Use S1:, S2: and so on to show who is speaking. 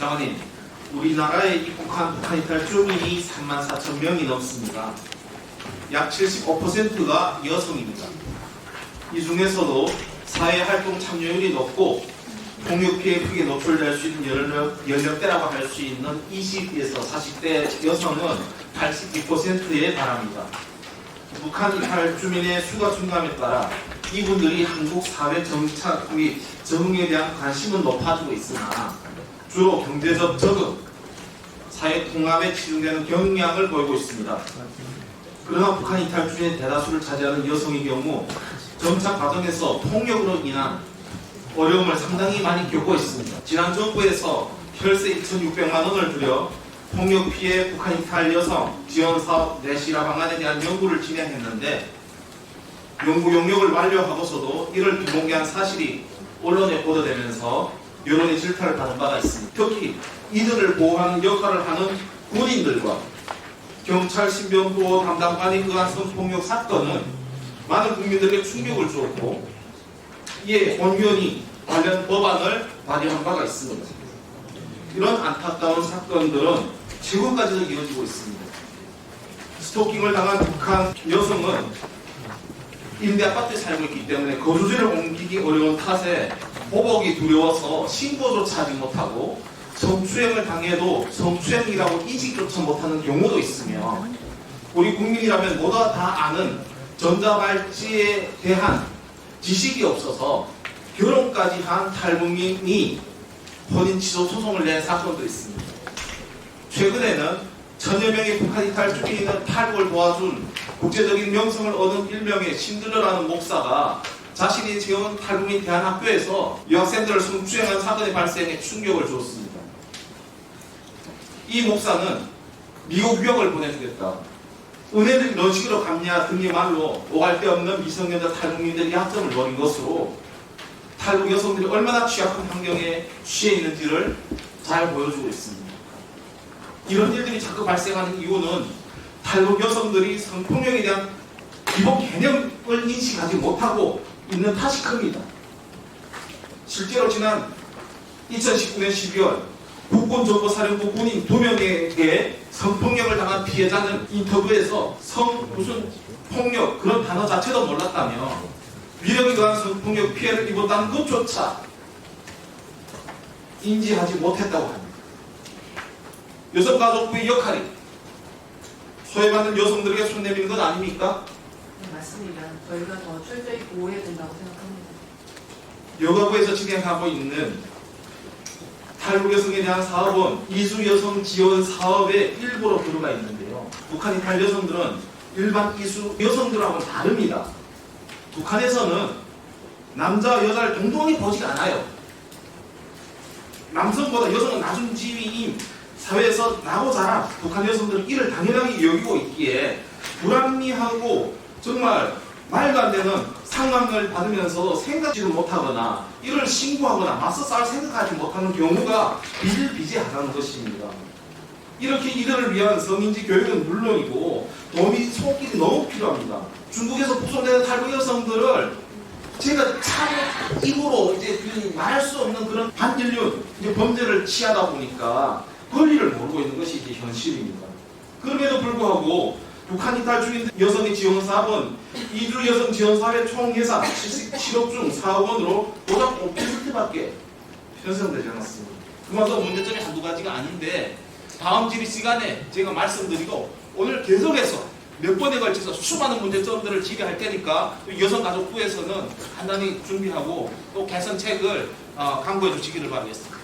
S1: 장관님, 우리나라에 입국한 북한 이탈 주민이 34,000명이 넘습니다. 약 75%가 여성입니다. 이 중에서도 사회활동 참여율이 높고 폭력 피해에 크게 노출될 수 있는 연령대라고 할 수 있는 20에서 40대 여성은 82%에 달합니다. 북한 이탈 주민의 수가 증가함에 따라 이분들이 한국 사회 정착 및 적응에 대한 관심은 높아지고 있으나 주로 경제적 적응, 사회 통합에 치중되는 경향을 보이고 있습니다. 그러나 북한 이탈 주민의 대다수를 차지하는 여성의 경우 정착 과정에서 폭력으로 인한 어려움을 상당히 많이 겪고 있습니다. 지난 정부에서 혈세 2,600만 원을 들여 폭력 피해 북한 이탈 여성 지원 사업 내실화 방안에 대한 연구를 진행했는데 연구 용역을 완료하고서도 이를 비공개한 사실이 언론에 보도되면서 여론의 질타를 받은 바가 있습니다. 특히 이들을 보호하는 역할을 하는 군인들과 경찰 신변보호 담당관에 의한 성폭력 사건은 많은 국민들에게 충격을 주었고 이에 본위원이 관련 법안을 발의한 바가 있습니다. 이런 안타까운 사건들은 최고까지도 이어지고 있습니다. 스토킹을 당한 북한 여성은 임대 아파트에 살고 있기 때문에 거주지를 옮기기 어려운 탓에 보복이 두려워서 신고조차 하지 못하고 성추행을 당해도 성추행이라고 인식조차 못하는 경우도 있으며 우리 국민이라면 모두 다 아는 전자발찌에 대한 지식이 없어서 결혼까지 한 탈북민이 혼인 취소 소송을 낸 사건도 있습니다. 최근에는 천여 명의 북한 이탈 주민의 탈북을 도와준 국제적인 명성을 얻은 일명의 신들러라는 목사가 자신이 재원 탈북민 대안학교에서 여학생들을 성추행한 사건이 발생해 충격을 주었습니다. 이 목사는 미국 유학을 보내주겠다, 은혜를 이런 식으로 갚냐 등의 말로 오갈 데 없는 미성년자 탈북민들의 약점을 노린 것으로 탈북 여성들이 얼마나 취약한 환경에 취해 있는지를 잘 보여주고 있습니다. 이런 일들이 자꾸 발생하는 이유는 탈북 여성들이 성폭력에 대한 기본 개념을 인식하지 못하고 있는 탓이 큽니다. 실제로 지난 2019년 12월 국군정보사령부 군인 2명에게 성폭력을 당한 피해자는 인터뷰에서 무슨 폭력 그런 단어 자체도 몰랐다며 위력에 의한 성폭력 피해를 입었다는 것조차 인지하지 못했다고 합니다. 여성가족부의 역할이 소외받는 여성들에게 손 내미는 것 아닙니까?
S2: 네, 맞습니다. 저희가 더 철저히 보호해야 된다고 생각합니다.
S1: 여가부에서 진행하고 있는 탈북 여성에 대한 사업은 이주 여성 지원 사업의 일부로 들어가 있는데요. 북한 이탈 여성들은 일반 이주 여성들하고는 다릅니다. 북한에서는 남자와 여자를 동등히 보지 않아요. 남성보다 여성은 낮은 지위인 사회에서 나고 자라 북한 여성들은 이를 당연하게 여기고 있기에 불합리하고 정말 말도 안 되는 상황을 받으면서 생각지도 못하거나 이를 신고하거나 맞서 싸울 생각하지 못하는 경우가 비일비재하다는 것입니다. 이렇게 이들을 위한 성인지 교육은 물론이고 도움이 손길이 너무 필요합니다. 중국에서 부속되는 탈북 여성들을 제가 참 입으로 이제 말할 수 없는 그런 반인륜 범죄를 취하다 보니까 권리를 모르고 있는 것이 이제 현실입니다. 그럼에도 불구하고 북한 이탈 중인 여성의 지원 사업은 이주 여성 지원 사업의 총 예산 7억 중 4억 원으로 고작 5%밖에 편성되지 않았습니다. 그만큼 문제점이 한두 가지가 아닌데 다음 질의 시간에 제가 말씀드리고 오늘 계속해서 몇 번에 걸쳐서 수많은 문제점들을 질의할 테니까 여성가족부에서는 간단히 준비하고 또 개선책을 강구해 주시기를 바라겠습니다.